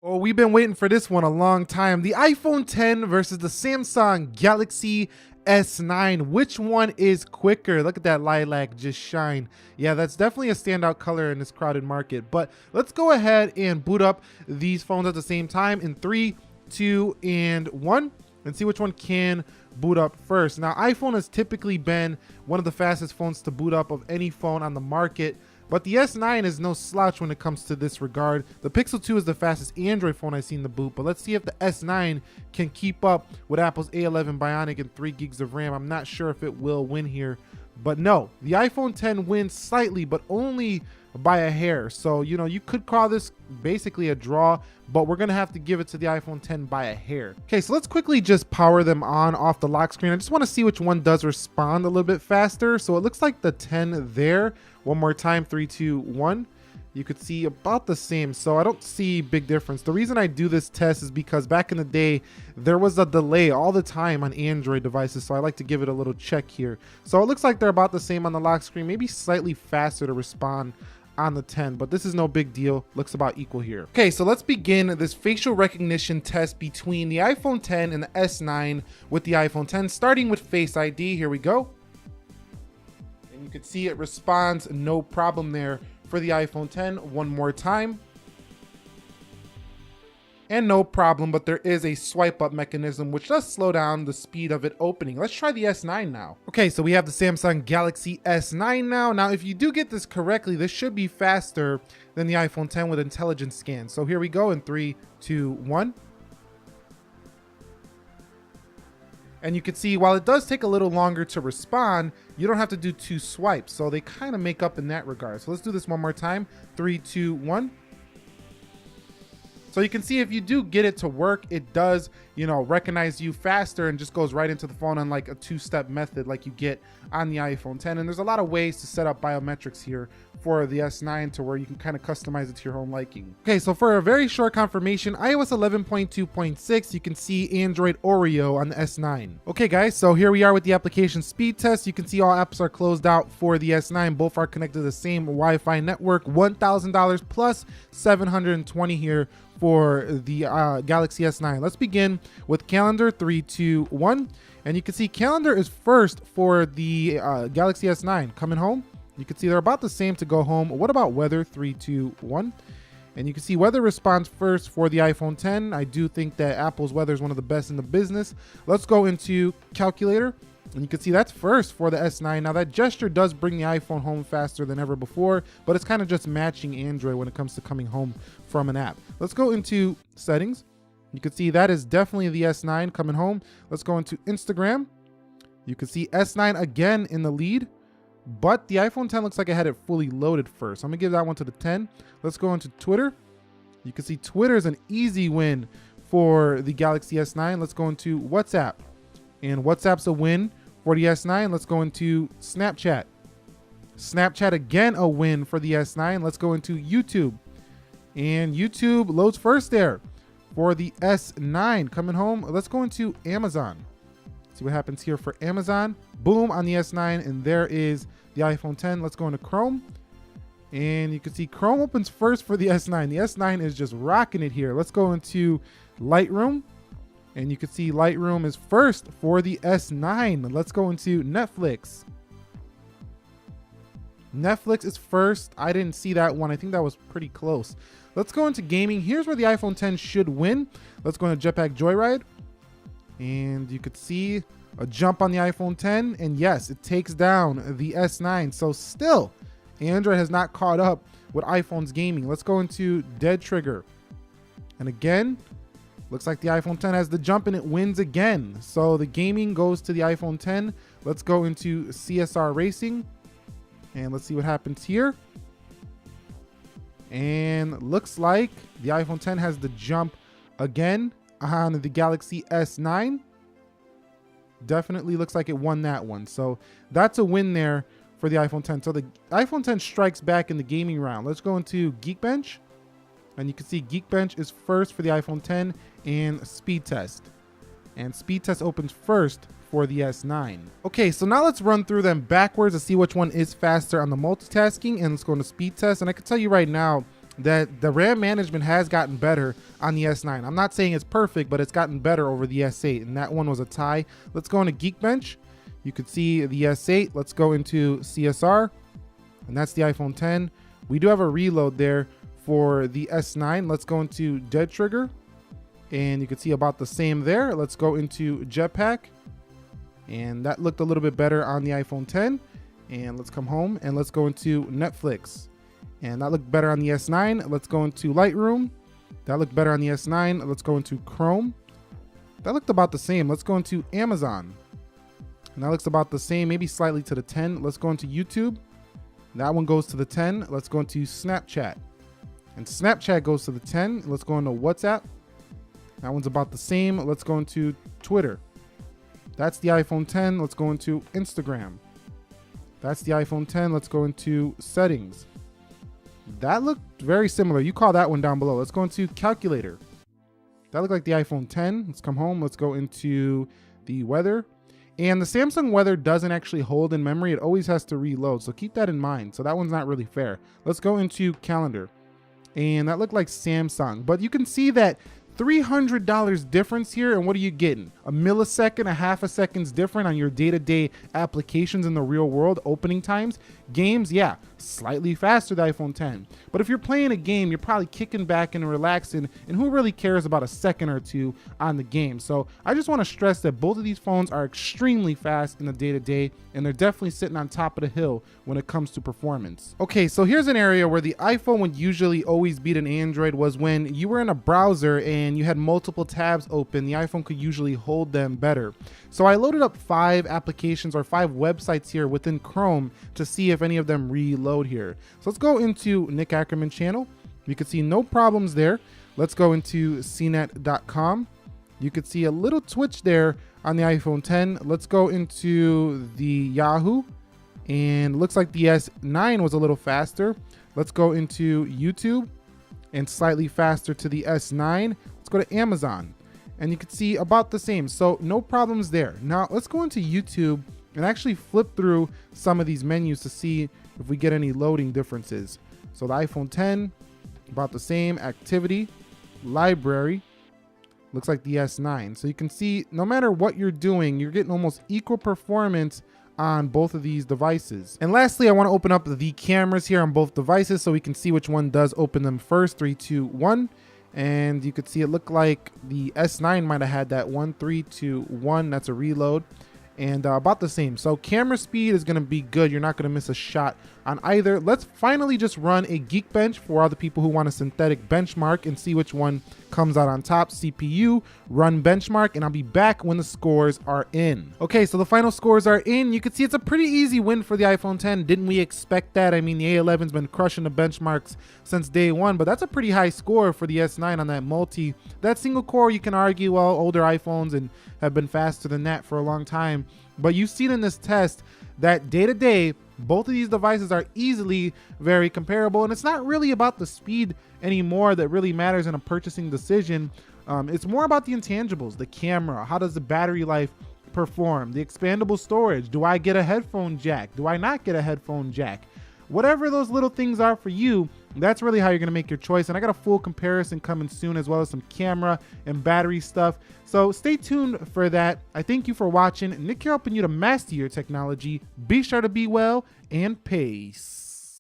Oh, we've been waiting for this one a long time. The iPhone 10 versus the Samsung Galaxy S9. Which one is quicker? Look at that lilac just shine. Yeah, that's definitely a standout color in this crowded market. But let's go ahead and boot up these phones at the same time in 3, 2, and 1 and see which one can boot up first. Now, iPhone has typically been one of the fastest phones to boot up of any phone on the market. But the S9 is no slouch when it comes to this regard. The Pixel 2 is the fastest Android phone I've seen to boot, but let's see if the S9 can keep up with Apple's A11 Bionic and 3 gigs of RAM. I'm not sure if it will win here, but no, the iPhone 10 wins slightly, but only by a hair. So, you know, you could call this basically a draw, but we're gonna have to give it to the iPhone 10 by a hair. Okay, so let's quickly just power them on off the lock screen. I just wanna see which one does respond a little bit faster. So it looks like the 10 there. One more time, 3, 2, 1. You could see about the same, so I don't see big difference. The reason I do this test is because back in the day, there was a delay all the time on Android devices, so I like to give it a little check here. So it looks like they're about the same on the lock screen, maybe slightly faster to respond on the 10, but this is no big deal. Looks about equal here. Okay, so let's begin this facial recognition test between the iPhone 10 and the S9 with the iPhone 10, starting with Face ID. Here we go. And you can see it responds no problem there for the iPhone 10. One more time. And no problem, but there is a swipe up mechanism which does slow down the speed of it opening. Let's try the S9 now. Okay, so we have the Samsung Galaxy S9 now. Now, if you do get this correctly, this should be faster than the iPhone 10 with intelligence scan. So here we go in 3, 2, 1. And you can see while it does take a little longer to respond, you don't have to do 2 swipes. So they kind of make up in that regard. So let's do this one more time. 3, 2, 1. So you can see if you do get it to work, it does, you know, recognize you faster and just goes right into the phone on like a 2-step method like you get on the iPhone 10. And there's a lot of ways to set up biometrics here for the S9 to where you can kind of customize it to your own liking. Okay, so for a very short confirmation, iOS 11.2.6, you can see Android Oreo on the S9. Okay guys, so here we are with the application speed test. You can see all apps are closed out for the S9. Both are connected to the same Wi-Fi network, $1,000 plus 720 here for the Galaxy S9. Let's begin with calendar, 3, 2, 1. And you can see calendar is first for the Galaxy S9. Coming home, you can see they're about the same to go home. What about weather, 3, 2, 1. And you can see weather responds first for the iPhone 10. I do think that Apple's weather is one of the best in the business. Let's go into calculator. And you can see that's first for the S9. Now that gesture does bring the iPhone home faster than ever before, but it's kind of just matching Android when it comes to coming home from an app. Let's go into settings. You can see that is definitely the S9 coming home. Let's go into Instagram. You can see S9 again in the lead, but the iPhone 10 looks like it had it fully loaded first. I'm gonna give that one to the 10. Let's go into Twitter. You can see Twitter is an easy win for the Galaxy S9. Let's go into WhatsApp, and WhatsApp's a win for the S9. Let's go into Snapchat. Snapchat again a win for the S9. Let's go into YouTube. And YouTube loads first there for the S9. Coming home, let's go into Amazon. See what happens here for Amazon. Boom on the S9, and there is the iPhone 10. Let's go into Chrome. And you can see Chrome opens first for the S9. The S9 is just rocking it here. Let's go into Lightroom. And you can see Lightroom is first for the S9. Let's go into Netflix. Netflix is first. I didn't see that one. I think that was pretty close. Let's go into gaming. Here's where the iPhone 10 should win. Let's go into Jetpack Joyride. And you could see a jump on the iPhone 10. And yes, it takes down the S9. So still, Android has not caught up with iPhone's gaming. Let's go into Dead Trigger. And again, looks like the iPhone 10 has the jump and it wins again. So the gaming goes to the iPhone 10. Let's go into CSR Racing. And let's see what happens here. And looks like the iPhone 10 has the jump again on the Galaxy S9. Definitely looks like it won that one. So that's a win there for the iPhone 10. So the iPhone 10 strikes back in the gaming round. Let's go into Geekbench. And you can see Geekbench is first for the iPhone 10 and Speed Test. And Speed Test opens first for the S9. Okay, so now let's run through them backwards to see which one is faster on the multitasking. And let's go into Speed Test. And I can tell you right now, that the RAM management has gotten better on the S9. I'm not saying it's perfect, but it's gotten better over the S8, and that one was a tie. Let's go into Geekbench. You could see the S8. Let's go into CSR, and that's the iPhone 10. We do have a reload there for the S9. Let's go into Dead Trigger, and you can see about the same there. Let's go into Jetpack, and that looked a little bit better on the iPhone 10. And let's come home and let's go into Netflix, and that looked better on the S9. Let's go into Lightroom. That looked better on the S9. Let's go into Chrome. That looked about the same. Let's go into Amazon, and that looks about the same, maybe slightly to the 10. Let's go into YouTube. That one goes to the 10. Let's go into Snapchat, and Snapchat goes to the 10. Let's go into WhatsApp. That one's about the same. Let's go into Twitter. That's the iPhone 10. Let's go into Instagram. That's the iPhone 10. Let's go into Settings. That looked very similar. You call that one down below. Let's go into Calculator. That looked like the iPhone 10. Let's come home. Let's go into the Weather. And the Samsung Weather doesn't actually hold in memory. It always has to reload. So keep that in mind. So that one's not really fair. Let's go into Calendar. And that looked like Samsung. But you can see that $300 difference here, and what are you getting? A millisecond, a half a second's different on your day-to-day applications in the real world. Opening times, games, yeah, slightly faster the iPhone 10. But if you're playing a game, you're probably kicking back and relaxing, and who really cares about a second or two on the game? So I just want to stress that both of these phones are extremely fast in the day-to-day, and they're definitely sitting on top of the hill when it comes to performance. Okay, so here's an area where the iPhone would usually always beat an Android, was when you were in a browser and you had multiple tabs open. The iPhone could usually hold them better. So I loaded up 5 applications or 5 websites here within Chrome to see if any of them reload here. So let's go into Nick Ackerman channel. You can see no problems there. Let's go into cnet.com. You could see a little twitch there on the iPhone 10. Let's go into the Yahoo, and looks like the S9 was a little faster. Let's go into YouTube, and slightly faster to the S9. Let's go to Amazon, and you can see about the same. So no problems there. Now let's go into YouTube and actually flip through some of these menus to see if we get any loading differences. So the iPhone 10, about the same. Activity, library, looks like the S9. So you can see no matter what you're doing, you're getting almost equal performance on both of these devices. And lastly, I want to open up the cameras here on both devices so we can see which one does open them first. 3, 2, 1. And you could see it looked like the S9 might have had that 1, 3, 2, 1. That's a reload. And about the same. So camera speed is going to be good. You're not going to miss a shot on either. Let's finally just run a Geekbench for all the people who want a synthetic benchmark and see which one comes out on top. CPU, run benchmark, and I'll be back when the scores are in. Okay, so the final scores are in. You can see it's a pretty easy win for the iPhone 10. Didn't we expect that? I mean, the A11's been crushing the benchmarks since day one, but that's a pretty high score for the S9 on that multi. That single core, you can argue, well, older iPhones and have been faster than that for a long time. But you've seen in this test that day to day, both of these devices are easily very comparable, and it's not really about the speed anymore that really matters in a purchasing decision. It's more about the intangibles, the camera, how does the battery life perform, the expandable storage, do I get a headphone jack, do I not get a headphone jack? Whatever those little things are for you, that's really how you're gonna make your choice. And I got a full comparison coming soon, as well as some camera and battery stuff. So stay tuned for that. I thank you for watching. Nick here, helping you to master your technology. Be sure to be well, and peace.